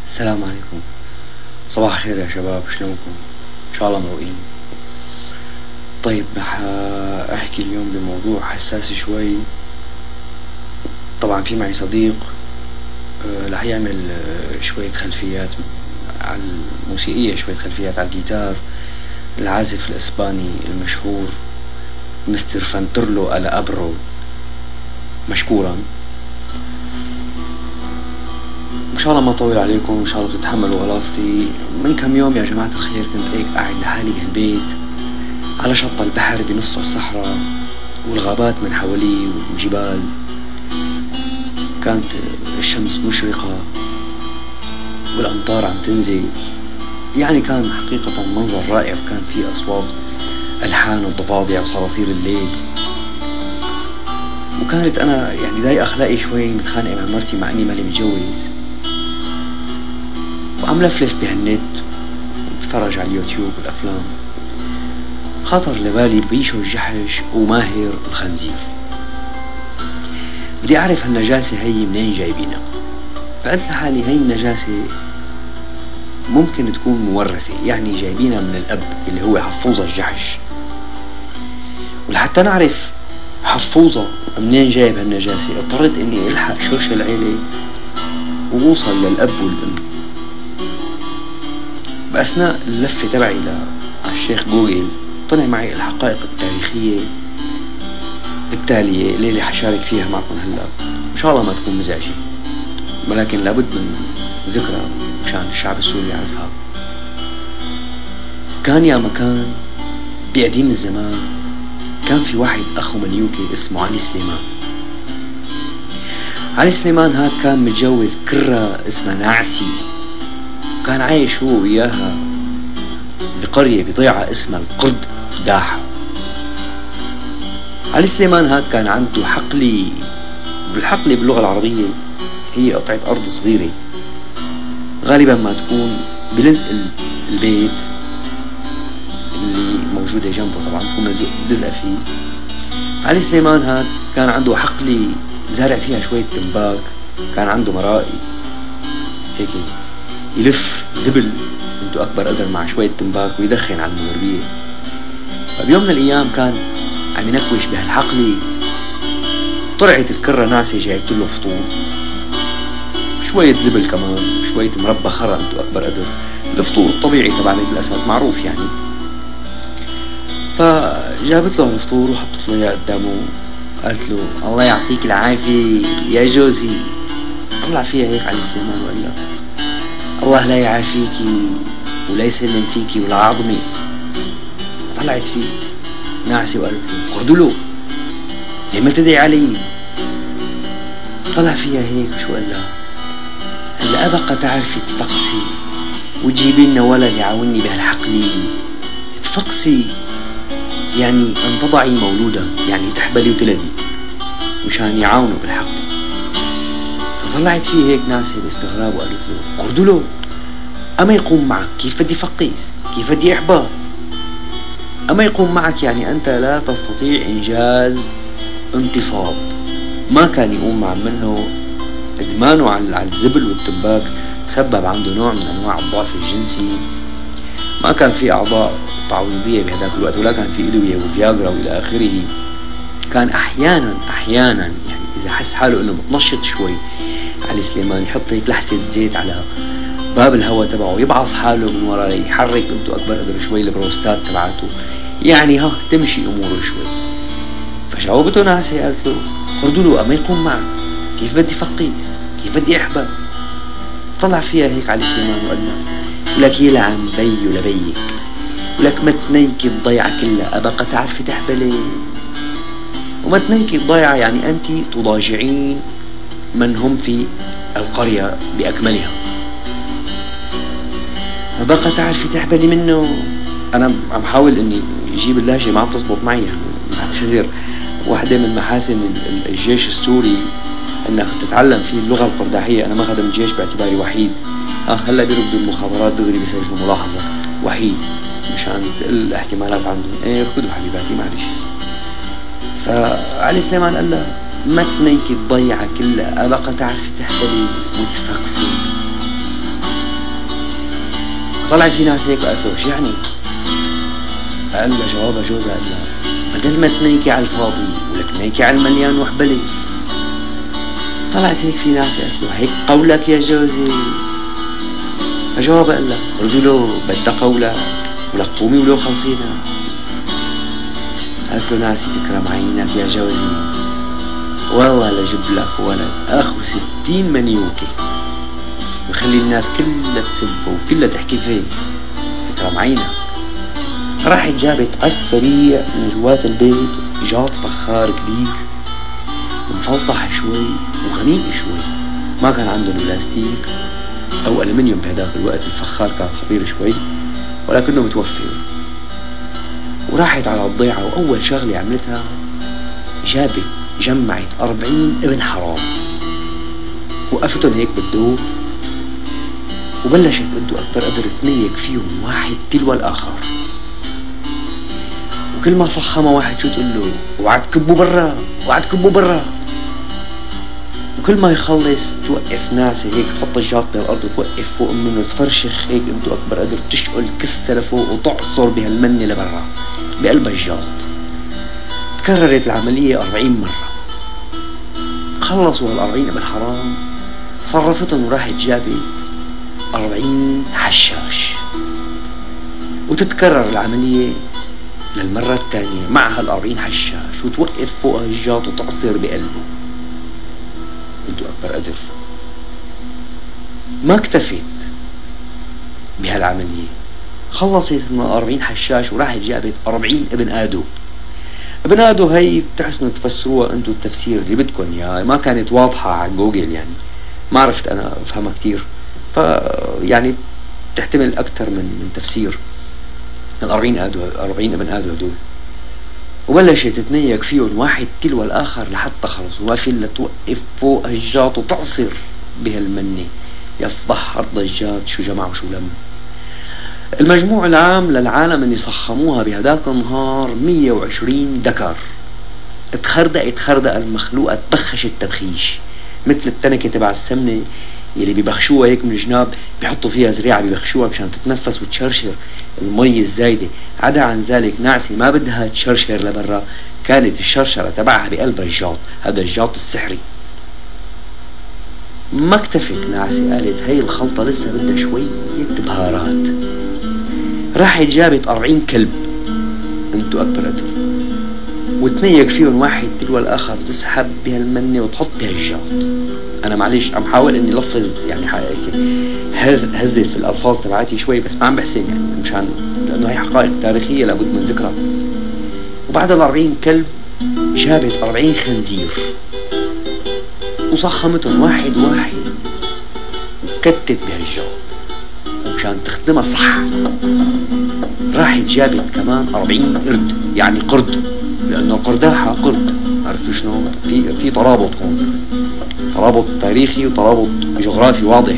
السلام عليكم. صباح الخير يا شباب، شلونكم؟ ان شاء الله مروقين. طيب رح احكي اليوم بموضوع حساس شوي. طبعا في معي صديق رح يعمل شوية خلفيات على الموسيقية، شوية خلفيات على الجيتار. العازف الاسباني المشهور مستر فانترلو ألا أبرو، مشكورا. ان شاء الله ما اطول عليكم، ان شاء الله بتتحملوا غلاصتي. من كم يوم يا جماعة الخير كنت هيك قاعد لحالي بهالبيت على شط البحر بنص الصحراء، والغابات من حوالي والجبال. كانت الشمس مشرقة والأمطار عم تنزل، يعني كان حقيقة منظر رائع، وكان فيه أصوات ألحان الضفادع وصراصير الليل. وكانت أنا يعني ضايق أخلاقي شوي، متخانق مع مرتي مع إني مالي متجوز، وعم لفلف بهالنت وبتفرج على اليوتيوب والأفلام. خطر لبالي بيشو الجحش وماهر الخنزير. بدي أعرف هالنجاسة هي منين جايبينها. فقلت لحالي هي النجاسة ممكن تكون مورثة، يعني جايبينها من الأب اللي هو حفوظة الجحش. ولحتى نعرف حفوظة منين جايب هالنجاسة اضطريت إني ألحق شرش العيلة وأوصل للأب والأم. بأثناء اللفة تبعي على الشيخ جوجل طلع معي الحقائق التاريخية التالية اللي حشارك فيها معكم هلا. إن شاء الله ما تكون مزعجة، ولكن لابد من ذكرى مشان الشعب السوري يعرفها. كان يا مكان بقديم الزمان كان في واحد أخو مليوكي اسمه علي سليمان. علي سليمان هاد كان متجوز كرة اسمها ناعسي، وكان عايش هو وياها بقرية بضيعة اسمها القرد داحة. علي سليمان هاد كان عنده حقلي. بالحقلة باللغة العربية هي قطعة أرض صغيرة غالبا ما تكون بلزق البيت اللي موجودة جنبه، طبعا تكون لزقة فيه. علي سليمان هاد كان عنده حقلي زارع فيها شوية تنباك، كان عنده مرائي هيك يلف زبل انتو أكبر قدر مع شوية تنباك ويدخن على المغربية. فبيوم من الأيام كان عم ينكوش بهالحقلي، طلعت الكرة ناعسة جايبت له فطور، شوية زبل كمان، شوية مربى خرا انتو أكبر قدر، الفطور الطبيعي تبع بيت الأسد معروف يعني. فجابت له الفطور وحطت له اياه قدامه، قالت له الله يعطيك العافية يا جوزي. طلع فيها هيك علي سليمان وقال له الله لا يعافيكي ولا يسلم فيكي ولا عظمي. طلعت فيه ناعسة وقالت له قردلو ليه ما تدعي علي. طلع فيها هيك شو قال لها هلا أبقى تعرفي تفقسي وتجيبي لنا ولد يعاوني بهالحقلي. تفقسي يعني أن تضعي مولودا، يعني تحبلي وتلدي مشان يعاونوا بالحقل. فطلعت فيه هيك ناسة باستغراب وقالت له قردلو أما يقوم معك كيف بدي فقيس، كيف بدي إحبار. أما يقوم معك يعني أنت لا تستطيع إنجاز انتصاب. ما كان يقوم مع منه إدمانه على الزبل والتنباك سبب عنده نوع من أنواع الضعف الجنسي. ما كان في أعضاء تعويضية بهذاك الوقت، ولا كان في أدوية وفياغرا وإلى آخره. كان أحيانا يعني إذا حس حاله إنه متنشط شوي علي سليمان يحط هيك لحسة زيت على باب الهواء تبعه، يبعص حاله من ورا يحرك انتو أكبر قدر شوي البروستات تبعته، يعني ها تمشي أموره شوي. فجاوبته ناسي قالت له خردوا أما يقوم معك كيف بدي فقيس، كيف بدي أحبل. طلع فيها هيك علي سليمان وقال له ولك يلعن بي ولبيك، ولك ما تنيكي الضيعة كلها أبقى تعرفي تحبلي. وما تنيكي الضيعة يعني أنت تضاجعين من هم في القرية بأكملها، ما بقى تعرفي تحبلي منه. أنا عم حاول إني يجيب اللهجة ما عم تزبط معي، بعتذر. واحدة من محاسن الجيش السوري انك تتعلم فيه اللغة القرداحية. انا ما خدمت جيش باعتباري وحيد. هلا بيركضوا المخابرات دغري بيسجلوا ملاحظة وحيد مشان تقل الاحتمالات عندهم. ايه ركضوا حبيباتي معلش. فعلي سليمان قال له ما تنيكي الضيعة كلها أبقى تعرفي تحبلي وتفقسي. طلعت في ناس هيك قالت له شو يعني؟ قال لها جوابها جوزها، قال لها بدل ما تنيكي على الفاضي ولك نيكي على المليان وحبلي. طلعت هيك في ناس قالت له هيك قولك يا جوزي؟ فجوابها قال لها ردوا له بدها قولك ولك قومي ولو خلصينا. قالت له ناسي تكرم عينك يا جوزي، والله لجيب لك ولد اخو 60 منيوكي ويخلي الناس كلها تسبه وكلها تحكي فيه، تكرم عينك. راحت جابت على السريع من جوات البيت جاط فخار كبير مفلطح شوي وغميق شوي، ما كان عندهم بلاستيك او ألمنيوم بهداك الوقت، الفخار كان خطير شوي ولكنه متوفر. وراحت على الضيعة وأول شغلة عملتها جمعت 40 ابن حرام، وقفتهم هيك بالدور وبلشت بده أكبر قدر تنيك فيهم واحد تلو الآخر، وكل ما صخمها واحد شو تقول له اوعى تكبوا برا اوعى تكبوا برا، وكل ما يخلص توقف ناس هيك تحط الجاط بالارض وتوقف فوق منه تفرشخ هيك انتو اكبر قدر تشقل كسه لفوق وتعصر بهالمنه لبرا بقلب الجاط. تكررت العمليه 40 مره. خلصوا هال40 ابن حرام، صرفتهم وراحت جابت 40 حشاش، وتتكرر العمليه للمرة الثانية مع هال40 حشاش وتوقف فوق الجاط وتعصر بقلبه. انتو اكبر قدر. ما اكتفت بهالعملية، خلصت من 40 حشاش وراحت جابت 40 ابن آدو. ابن آدو هي بتحسنوا تفسروها انتو التفسير اللي بدكم اياه، ما كانت واضحة على جوجل يعني، ما عرفت انا افهمها كتير، يعني تحتمل اكثر من تفسير. ال40 ابن آدو هدول، وبلشت تتنيك فيهم واحد تلو الآخر لحتى خلص وما في إلا توقف فوق الجاط وتعصر بهالمنة. يفضح أرض الجاط شو جمع وشو لم. المجموع العام للعالم اللي صخموها بهداك النهار 120 دكر. اتخردق المخلوقة، تبخشت تبخيش مثل التنكة تبع السمنة يلي بيبخشوها هيك من الجناب، بيحطوا فيها زريعة بيبخشوها مشان تتنفس وتشرشر المي الزايدة. عدا عن ذلك ناعسة ما بدها تشرشر لبرا، كانت الشرشرة تبعها بقلب الجاط، هذا الجاط السحري. ما اكتفت ناعسة، قالت هي الخلطة لسه بدها شوية بهارات. راحت جابت 40 كلب انتو اكبر قدر، وتنيك فيهم واحد تلو الاخر وتسحب بهالمنة وتحط بها الجاط. انا معليش عم حاول اني لفظ يعني هزل في الالفاظ تبعاتي شوي، بس ما عم بحسن يعني مشان لانه هي حقائق تاريخيه لابد من ذكرها. وبعد ال40 كلب جابت 40 خنزير وصخمتهم واحد واحد وكتت بهالجاط، ومشان تخدمها صح راحت جابت كمان 40 قرد، يعني قرد لانه القرداحه قرد، عرفتوا شلون؟ في ترابط هون، ترابط تاريخي وترابط جغرافي واضح.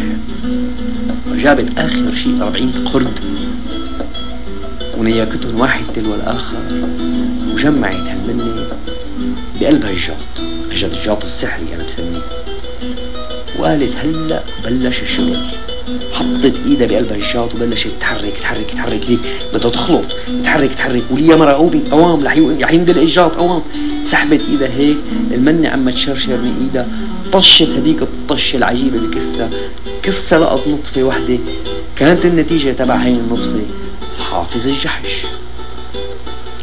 وجابت اخر شيء 40 قرد ونياكتهم واحد تلو الاخر وجمعت هالمنة بقلب الجاط السحري انا بسميه. وقالت هلا بلش الشغل. حطت ايدها بقلب الجاط وبلشت تحرك هيك بدها تخلط، تحرك وليا مرة اوام رح يندلق الجاط اوام. سحبت ايدها هيك المنة عم تشرشر من ايدها، طشت هديك الطشة العجيبة بكسة لقط نطفة وحدة. كانت النتيجة تبع هاي النطفة حافظ الجحش.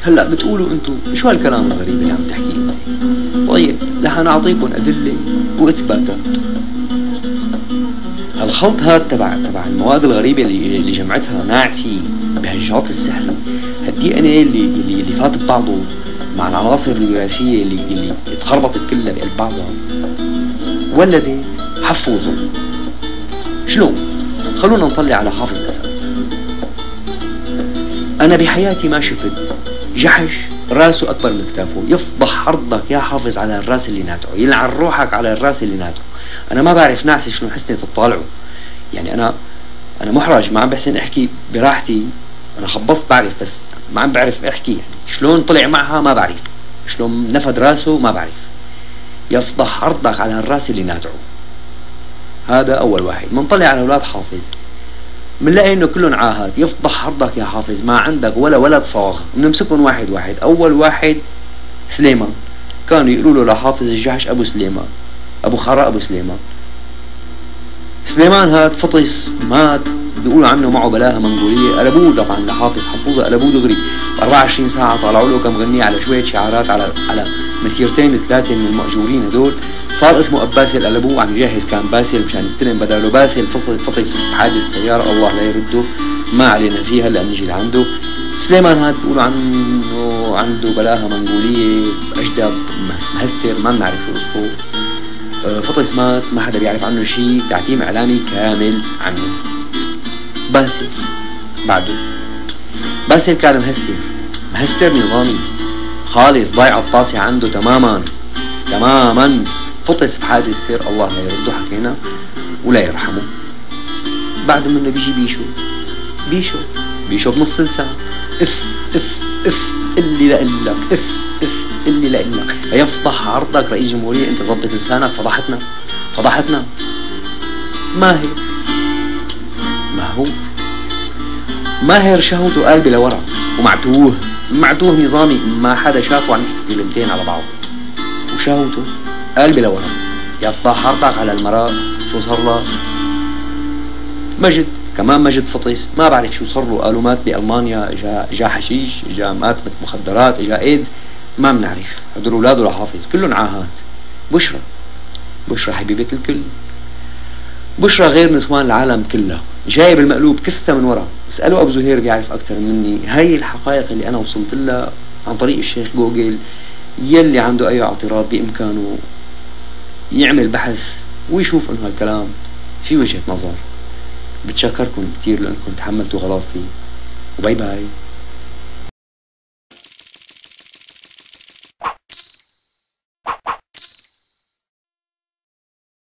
هلا بتقولوا انتو شو هالكلام الغريب اللي عم تحكيه انت؟ طيب رح نعطيكم ادلة واثباتات. هالخلط هاد تبع المواد الغريبة اللي جمعتها ناعسي بهالجاط السحري، هالدي ان اي اللي فات ببعضه مع العناصر الوراثية اللي اتخربطت كلها بقلب بعضها، ولدت حفوظه. شلون؟ خلونا نطلع على حافظ الاسد. انا بحياتي ما شفت جحش راسه اكبر من كتافه. يفضح عرضك يا حافظ على الراس اللي ناتعه، يلعن روحك على الراس اللي ناتعه. انا ما بعرف ناس شلون حسنت تطالعوا، يعني انا محرج، ما عم بحسن احكي براحتي. انا خبصت بعرف بس ما عم بعرف احكي، يعني شلون طلع معها ما بعرف، شلون نفد راسه ما بعرف. يفضح عرضك على الراس اللي ناتعه. هذا اول واحد. منطلع على اولاد حافظ، بنلاقي انه كلهم عاهات. يفضح عرضك يا حافظ، ما عندك ولا ولد صاغ. بنمسكهم واحد واحد. اول واحد سليمان، كانوا يقولوا له لحافظ الجحش ابو سليمان، ابو خراء ابو سليمان. سليمان هاد فطس مات، بيقولوا عنه معه بلاها منقوليه. قلبوه طبعا لحافظ حفوظه، قلبوه دغري 24 ساعه طلعوا له كم غنيه على شويه شعارات على مسيرتين ثلاثه من المأجورين هدول. صار اسمه أباسل، قلبوه عم يجهز كان باسل مشان يستلم بداله باسل. فطس بحادث سياره الله لا يرده، ما علينا فيها هلا بنجي لعنده. سليمان هاد بيقولوا عنه عنده بلاها منقوليه، اجدب مهستر، ما بنعرف شو قصته. فطس مات، ما حدا بيعرف عنه شيء، تعتيم اعلامي كامل عنه. باسل بعده، باسل كان مهستر نظامي خالص، ضايع الطاسة عنده تماما تماما. فطس بحادث سير الله لا يرده، حكينا ولا يرحمه. بعد منه بيجي بيشو بنص لسان. اف اف اف اللي لقلك، اف اف اللي لقلك. يفضح عرضك رئيس جمهورية، انت ظبط لسانك. فضحتنا ماهر شهوته قلبي لورا، ومعتوه نظامي، ما حدا شافه عم يحكي كلمتين على بعض، وشهوته قلبي لورا. يفضح عرضك على المرأة. شو صار له؟ مجد فطس، ما بعرف شو صار له. قالوا مات بألمانيا، اجا حشيش، اجا مات مخدرات، اجا ايدز، ما بنعرف. هدول اولاده لحافظ كلهم عاهات. بشرى حبيبة الكل، بشرى غير نسوان العالم كلها، جايب المقلوب كستها من ورا. اسألوا ابو زهير بيعرف اكثر مني. هاي الحقائق اللي انا وصلت لها عن طريق الشيخ جوجل. يلي عنده اي اعتراض بامكانه يعمل بحث ويشوف انه هالكلام في وجهة نظر. بتشكركم كثير لانكم تحملتوا غلاظتي، وباي باي.